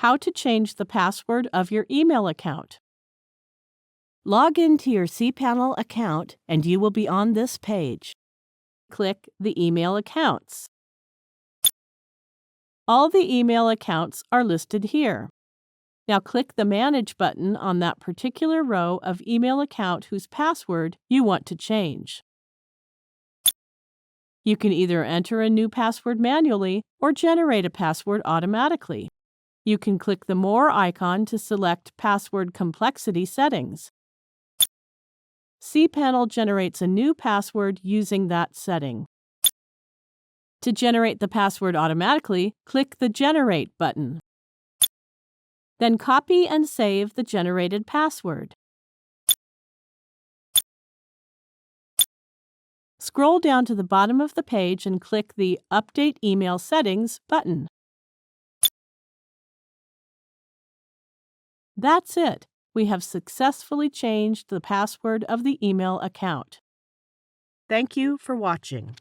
How to change the password of your email account. Log into your cPanel account and you will be on this page. Click the Email Accounts. All the email accounts are listed here. Now click the Manage button on that particular row of email account whose password you want to change. You can either enter a new password manually or generate a password automatically. You can click the More icon to select Password Complexity Settings. cPanel generates a new password using that setting. To generate the password automatically, click the Generate button. Then copy and save the generated password. Scroll down to the bottom of the page and click the Update Email Settings button. That's it. We have successfully changed the password of the email account. Thank you for watching.